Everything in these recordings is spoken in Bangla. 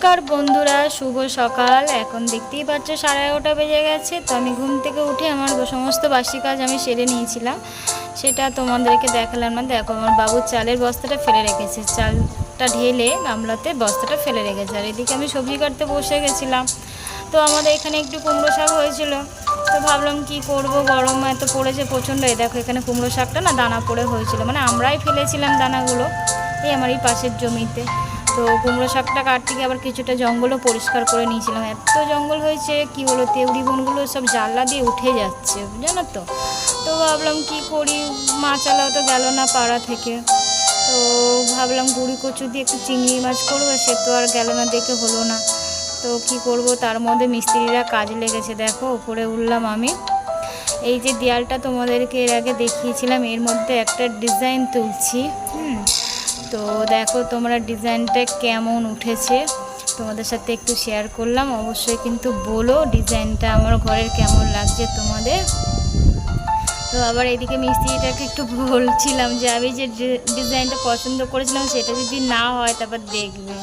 নমস্কার বন্ধুরা, শুভ সকাল। এখন দেখতেই পাচ্ছ 11:30 বেজে গেছে। তো আমি ঘুম থেকে উঠে আমার সমস্ত বাসি কাজ আমি সেরে নিয়েছিলাম, সেটা তোমাদেরকে দেখালাম না। দেখো আমার বাবু চালের বস্তাটা ফেলে রেখেছে, চালটা ঢেলে গামলাতে বস্তাটা ফেলে রেখেছে। আর এদিকে আমি সবজি কাটতে বসে গেছিলাম। তো আমাদের এখানে একটু কুমড়ো শাক হয়েছিল, তো ভাবলাম কি করব, গরম এত পড়েছে প্রচণ্ড। এই দেখো এখানে কুমড়ো শাকটা না দানা পড়ে হয়েছিল, মানে আমরাই ফেলেছিলাম দানাগুলো, এই আমার এই পাশের জমিতে। তো কুমড়ো শাকটা কাটতে গিয়ে আবার কিছুটা জঙ্গলও পরিষ্কার করে নিয়েছিলাম। এত জঙ্গল হয়েছে কি বলো, তেউড়ি বনগুলো সব জানলা দিয়ে উঠে যাচ্ছে, জানো তো। তো ভাবলাম কি করি, মাছালাও তো গেল না পাড়া থেকে। তো ভাবলাম গুঁড়ি কচু দিয়ে একটু চিংড়ি মাছ করবো, সে তো আর গেল না, দেখে হলো না। তো কি করব, তার মধ্যে মিস্ত্রিরা কাজে লেগেছে। দেখো উপরে উঠলাম আমি। এই যে দেয়ালটা তোমাদেরকে এর আগে দেখিয়েছিলাম, এর মধ্যে একটা ডিজাইন তুলছি। তো দেখো তোমরা ডিজাইনটা কেমন উঠেছে, তোমাদের সাথে একটু শেয়ার করলাম। অবশ্যই কিন্তু বলো ডিজাইনটা আমার ঘরের কেমন লাগছে তোমাদের। তো আবার এদিকে মিস্ত্রিটাকে একটু বলছিলাম যে আমি যে ডিজাইনটা পছন্দ করেছিলাম সেটা যদি না হয় তারপর দেখবে।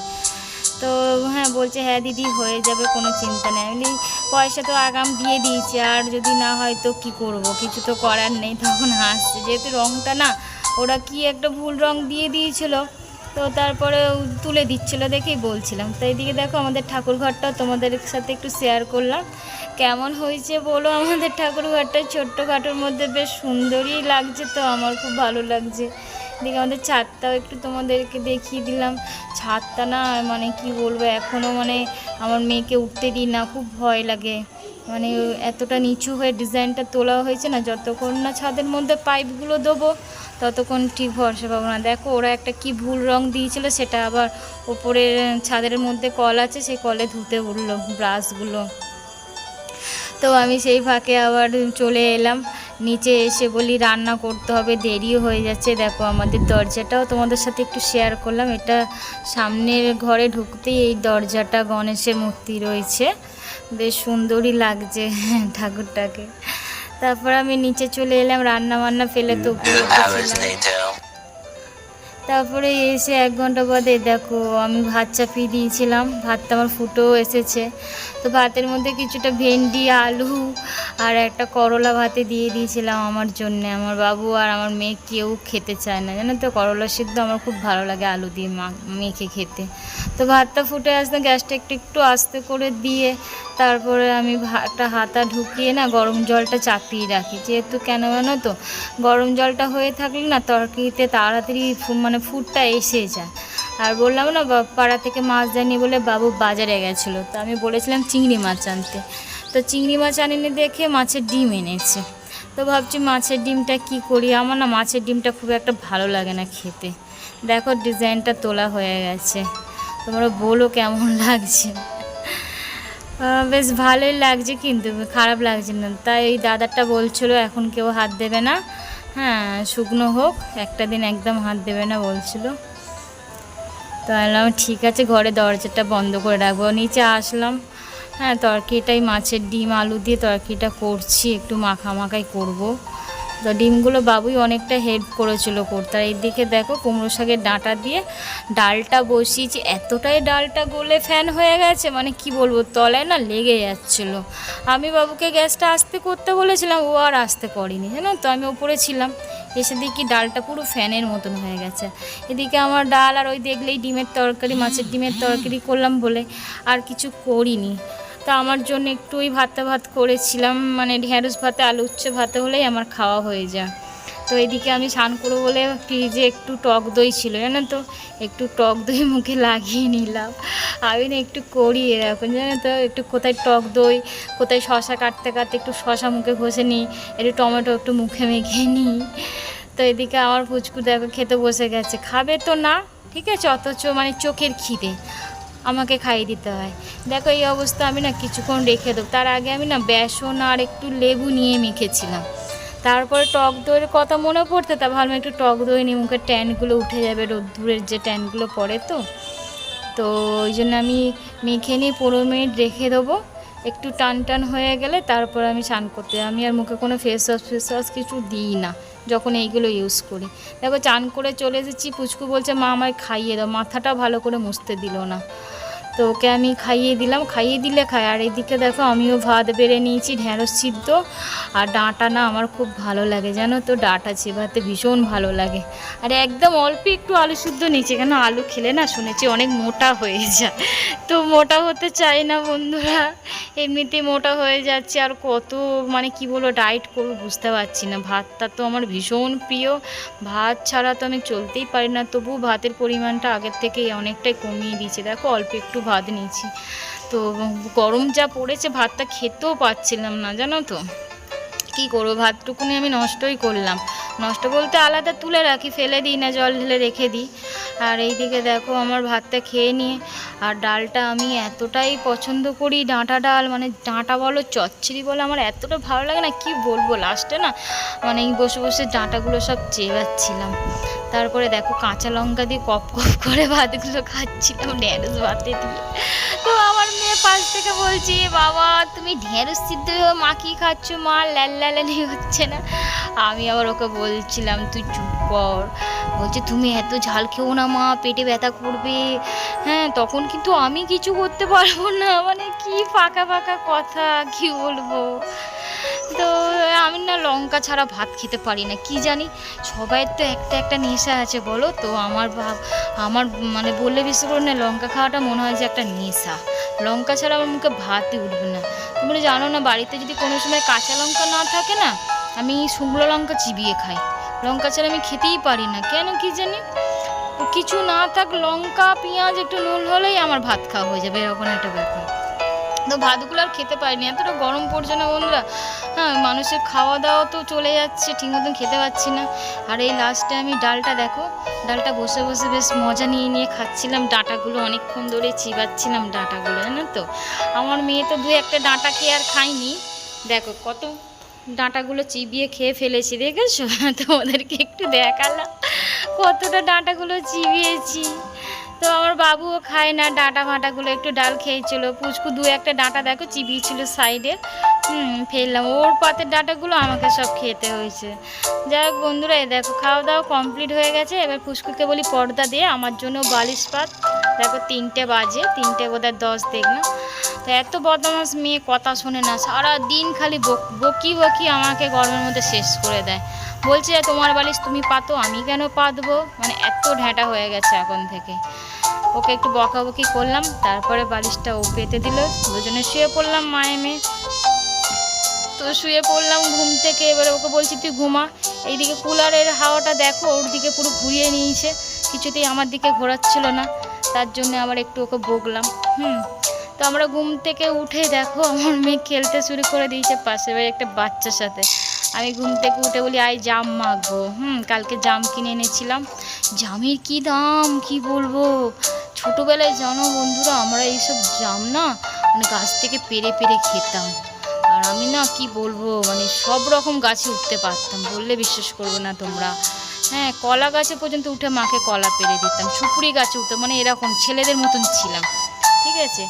তো হ্যাঁ বলছে, হ্যাঁ দিদি হয়ে যাবে, কোনো চিন্তা নেই। আমি পয়সা তো আগাম দিয়ে দিয়েছি, আর যদি না হয় তো কী করব, কিছু তো করার নেই। তখন হাসছে, যেহেতু রঙটা না ওরা কি একটা ভুল রং দিয়ে দিয়েছিল, তো তারপরে তুলে দিচ্ছিল দেখেই বলছিলাম। তো এইদিকে দেখো আমাদের ঠাকুরঘরটাও তোমাদের সাথে একটু শেয়ার করলাম, কেমন হয়েছে বলো। আমাদের ঠাকুরঘরটা ছোট্টখাটোর মধ্যে বেশ সুন্দরই লাগছে, তো আমার খুব ভালো লাগছে। দেখে আমাদের ছাদটাও একটু তোমাদেরকে দেখিয়ে দিলাম। ছাদটা না মানে কি বলবো, এখনও মানে আমার মেয়েকে উঠতে দিই না, খুব ভয় লাগে। মানে এতটা নিচু হয়ে ডিজাইনটা তোলা হয়েছে না, যতক্ষণ না ছাদের মধ্যে পাইপগুলো দেবো ততক্ষণ ঠিক ভরসা পাবো না। দেখো ওরা একটা কি ভুল রং দিয়েছিল, সেটা আবার ওপরের ছাদের মধ্যে কল আছে, সেই কলে ধুতে উঠলো ব্রাশগুলো। তো আমি সেই ফাঁকে আবার চলে এলাম নিচে, এসে বলি রান্না করতে হবে, দেরিও হয়ে যাচ্ছে। দেখো আমাদের দরজাটাও তোমাদের সাথে একটু শেয়ার করলাম। এটা সামনের ঘরে ঢুকতেই এই দরজাটা গণেশের মূর্তি রয়েছে, বেশ সুন্দরই লাগছে ঠাকুরটাকে। তারপর আমি নিচে চলে এলাম, রান্না বান্না ফেলে তো উপরে উঠেছিলাম। তারপরে এসে 1 ঘন্টা বাদে দেখো আমি ভাত চাপিয়ে দিয়েছিলাম, ভাতটা আমার ফুটেও এসেছে। তো ভাতের মধ্যে কিছুটা ভেন্ডি, আলু আর একটা করলা ভাতে দিয়ে দিয়েছিলাম আমার জন্যে। আমার বাবু আর আমার মেয়ে কেউ খেতে চায় না, জানো তো। করলা সিদ্ধ আমার খুব ভালো লাগে আলু দিয়ে মেখে খেতে। তো ভাতটা ফুটে আসতে গ্যাসটা একটু একটু আস্তে করে দিয়ে তারপরে আমি একটা হাতা ঢুকিয়ে না গরম জলটা চাপিয়ে রাখি। যেহেতু কেন জানো তো, গরম জলটা হয়ে থাকলে না তরকারিতে তাড়াতাড়ি মানে ফুটটা এসে যায়। আর বললাম না পাড়া থেকে মাছ যায়নি বলে বাবু বাজারে গেছিলো, তো আমি বলেছিলাম চিংড়ি মাছ আনতে। তো চিংড়ি মাছ আনেনি দেখে মাছের ডিম এনেছে। তো ভাবছি মাছের ডিমটা কি করি, আমার না মাছের ডিমটা খুব একটা ভালো লাগে না খেতে। দেখো ডিজাইনটা তোলা হয়ে গেছে, তোমরা বলো কেমন লাগছে। বেশ ভালোই লাগছে, কিন্তু খারাপ লাগছে না। তাই এই দাদাটা বলছিল এখন কেউ হাত দেবে না, হ্যাঁ শুকনো হোক, একটা দিন একদম হাত দেবে না বলছিল। তো বললাম ঠিক আছে, ঘরে দরজাটা বন্ধ করে রাখবো। নিচে আসলাম, হ্যাঁ তরকারিটাই মাছের ডিম আলু দিয়ে তরকারিটা করছি, একটু মাখামাখাই করব। তো ডিমগুলো বাবুই অনেকটা হেল্প করেছিল করতে। আর এইদিকে দেখো কুমড়ো শাকের ডাঁটা দিয়ে ডালটা বসিয়েছি, এতটাই ডালটা গলে ফ্যান হয়ে গেছে, মানে কি বলবো তলায় না লেগে যাচ্ছিলো। আমি বাবুকে গ্যাসটা আস্তে করতে বলেছিলাম, ও আর আস্তে করেনি, জানো তো। আমি উপরে ছিলাম, এসে দেখি ডালটা পুরো ফ্যানের মতন হয়ে গেছে। এদিকে আমার ডাল আর ওই দেখলেই ডিমের তরকারি, মাছের ডিমের তরকারি করলাম বলে আর কিছু করিনি। তা আমার জন্য একটু ওই ভাত করেছিলাম, মানে ঢেঁড়স ভাতে আলু উচ্ছে ভাতে হলেই আমার খাওয়া হয়ে যায়। তো এদিকে আমি স্নান করবো বলে ফ্রিজে একটু টক দই ছিল, জানো তো, একটু টক দই মুখে লাগিয়ে নিলাম। আমি না একটু করি এরকম, জানো তো, একটু কোথায় টক দই, কোথায় শশা কাটতে কাটতে একটু শশা মুখে ঘষে নিই, একটু টমেটো একটু মুখে মেখে নিই। তো এদিকে আমার পুচকু দেখো খেতে বসে গেছে, খাবে তো না ঠিক আছে, অথচ মানে চোখের খিদে আমাকে খাইয়ে দিতে হয়। দেখো এই অবস্থা, আমি না কিছুক্ষণ রেখে দেবো। তার আগে আমি না বেসন আর একটু লেবু নিয়ে মেখেছিলাম, তারপরে টক দইয়ের কথা মনে পড়তে তা ভালো একটু টক দই নিয়ে মুখের ট্যানগুলো উঠে যাবে, রোদ্দুরের যে ট্যানগুলো পড়ে। তো ওই জন্য আমি মেখে নিয়ে 15 মিনিট রেখে দেবো, একটু টান টান হয়ে গেলে তারপর আমি স্নান করতে। আমি আর মুখে কোনো ফেস ওয়াশ কিছু দিই না যখন এইগুলো ইউজ করি। দেখো চান করে চলে এসেছি, পুচকু বলছে মা আমায় খাইয়ে দাও, মাথাটা ভালো করে মুছতে দিল না। তো ওকে আমি খাইয়ে দিলাম, খাইয়ে দিলে খায়। আর এদিকে দেখো আমিও ভাত বেড়ে নিয়েছি, ঢ্যাঁড়স সিদ্ধ আর ডাঁটা না আমার খুব ভালো লাগে জানো তো, ডাঁটা চিবাতে ভীষণ ভালো লাগে। আর একদম অল্প একটু আলু সিদ্ধ নিয়েছি, কেন আলু খেলে না শুনেছি অনেক মোটা হয়ে যায়, তো মোটা হতে চাই না বন্ধুরা, এমনিতেই মোটা হয়ে যাচ্ছে। আর কত মানে কি বলবো ডায়েট করবো বুঝতে পারছি না। ভাতটা তো আমার ভীষণ প্রিয়, ভাত ছাড়া তো আমি চলতেই পারি না, তবু ভাতের পরিমাণটা আগের থেকেই অনেকটাই কমিয়ে দিয়েছি। দেখো অল্প একটু ভাত নিয়েছি, তো গরম যা পড়েছে ভাতটা খেতেও পাচ্ছিলাম না জানো তো, কী করবো ভাতটুকুনি আমি নষ্টই করলাম। নষ্ট বলতে আলাদা তুলে রাখি, ফেলে দিই না, জল ঢেলে রেখে দিই। আর এইদিকে দেখো আমার ভাতটা খেয়ে নিয়ে, আর ডালটা আমি এতটাই পছন্দ করি, ডাঁটা ডাল মানে ডাঁটা বলো চচ্চড়ি বলো আমার এতটা ভালো লাগে না কি বলবো। লাস্টে না মানে এই বসে বসে ডাঁটাগুলো সব চেবাচ্ছিলাম, তারপরে দেখো কাঁচা লঙ্কা দিয়ে কপ কপ করে ভাতগুলো খাচ্ছিলাম ঢ্যাঁড়স ভাতে দিয়ে। তো আমার মেয়ে পাশ থেকে বলছে, বাবা তুমি ঢ্যাঁড়স সিদ্ধ মাখিয়ে খাচ্ছ মা, ল্যালালানি হচ্ছে না? আমি আবার ওকে বলছিলাম তুই চুপ কর, বলছে তুমি এত ঝাল খেও না মা, পেটে ব্যথা করবে। হ্যাঁ তখন কিন্তু আমি কিছু করতে পারবো না, মানে কি ফাঁকা ফাঁকা কথা কি বলবো। তো আমি না লঙ্কা ছাড়া ভাত খেতে পারি না, কি জানি সবাইয়ের তো একটা একটা নেশা আছে বলো তো। আমার মানে বললে বিশ্বাস করে না, লঙ্কা খাওয়াটা মনে হয় যে একটা নেশা, লঙ্কা ছাড়া আমার মুখে ভাতই উঠবে না। তুমি জানো না বাড়িতে যদি কোনো সময় কাঁচা লঙ্কা না থাকে না, আমি শুকনো লঙ্কা চিবিয়ে খাই, লঙ্কা ছাড়া আমি খেতেই পারি না, কেন কি জানি। কিছু না থাক লঙ্কা পেঁয়াজ একটু নুন হলেই আমার ভাত খাওয়া হয়ে যাবে, এরকম একটা ব্যাপার। তো ভাতগুলো আর খেতে পারিনি, এতটা গরম পড়ছে না বন্ধুরা। হ্যাঁ মানুষের খাওয়া দাওয়া তো চলে যাচ্ছে, ঠিক মতন খেতে পাচ্ছি না। আর এই লাস্টে আমি ডালটা দেখো, ডালটা বসে বসে বেশ মজা নিয়ে নিয়ে খাচ্ছিলাম, ডাঁটাগুলো অনেকক্ষণ ধরে চিবাচ্ছিলাম ডাঁটাগুলো, জানো তো। আমার মেয়ে তো দু একটা ডাঁটা খেয়ে আর খায়নি, দেখো কত ডাঁটাগুলো চিবিয়ে খেয়ে ফেলেছি, দেখেছো? তোমাদেরকে একটু দেখালাম কতটা ডাঁটাগুলো চিবিয়েছি। তো আমার বাবুও খায় না ডাঁটা ফাঁটাগুলো, একটু ডাল খেয়েছিল। পুচকু দু একটা ডাঁটা দেখো চিবিয়েছিল সাইডে, ফেললাম, ওর পাতের ডাঁটাগুলো আমাকে সব খেতে হয়েছে। যাই হোক বন্ধুরা, এই দেখো খাওয়া দাওয়া কমপ্লিট হয়ে গেছে। এবার পুচকুকে বলি পর্দা দিয়ে আমার জন্য বালিশ পাত। দেখো 3টে বাজে, 3টে বোধহয় 10 দেখলাম। তো এত বদমাস মেয়ে, কথা শোনে না, সারা দিন খালি বকি বকি আমাকে গরমের মধ্যে শেষ করে দেয়। বলছে তোমার বালিশ তুমি পাতো, আমি কেন পাতবো, মানে এত ঢ্যাঁটা হয়ে গেছে এখন থেকে। ওকে একটু বকাবকি করলাম, তারপরে বালিশটা ও পেতে দিল, দুজনে শুয়ে পড়লাম মায়ে মেয়ে। তো শুয়ে পড়লাম ঘুম থেকে, এবারে ওকে বলছি তুই ঘুমা। এইদিকে কুলারের হাওয়াটা দেখো ওর দিকে পুরো ঘুরিয়ে নিয়েছে, কিছুতেই আমার দিকে ঘোরাচ্ছিল না, তার জন্য আবার একটু ওকে বকলাম। তো আমরা ঘুম থেকে উঠে দেখো আমার মেয়ে খেলতে শুরু করে দিয়েছে পাশের বাড়ি একটা বাচ্চার সাথে। আমি ঘুম থেকে উঠে বলি আয় জাম মাখবো। কালকে জাম কিনে এনেছিলাম, জামের কি দাম কি বলবো। ছোটোবেলায় জানো বন্ধুরা আমরা এইসব জাম না মানে গাছ থেকে পেরে পেরে খেতাম। আর আমি না কি বলবো মানে সব রকম গাছে উঠতে পারতাম, বললে বিশ্বাস করবে না তোমরা। হ্যাঁ কলা গাছে পর্যন্ত উঠে মাকে কলা পেরে দিতাম, সুপুরি গাছে উঠতাম, মানে এরকম ছেলেদের মতন ছিলাম, ঠিক আছে।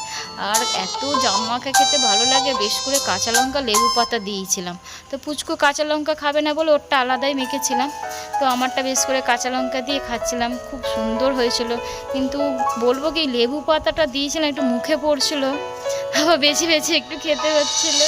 আর এত জাম মাখা খেতে ভালো লাগে, বেশ করে কাঁচা লঙ্কা লেবু পাতা দিয়েছিলাম। তো পুচকু কাঁচা লঙ্কা খাবে না বলে ওরটা আলাদাই মেখেছিলাম, তো আমারটা বেশ করে কাঁচা লঙ্কা দিয়ে খাচ্ছিলাম, খুব সুন্দর হয়েছিল। কিন্তু বলবো কি লেবু পাতাটা দিয়েছিলাম একটু মুখে পড়ছিল, আবার বেছে বেছে একটু খেতে হচ্ছিল।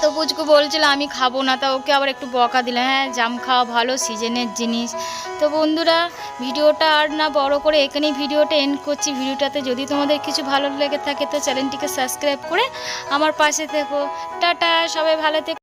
তো পুচকু বলছিল আমি খাবো না, তা ওকে আবার একটু বকা দিলাম, হ্যাঁ জাম খাওয়া ভালো, সিজনের জিনিস। তো বন্ধুরা ভিডিওটা আর না বড় করে এখানেই ভিডিওটা এন্ড করছি। ভিডিওটাতে যদি তোমাদের কিছু ভালো লেগে থাকে তো চ্যানেলটিকে সাবস্ক্রাইব করে আমার পাশে থেকো। টাটা, সবাই ভালো থেকো।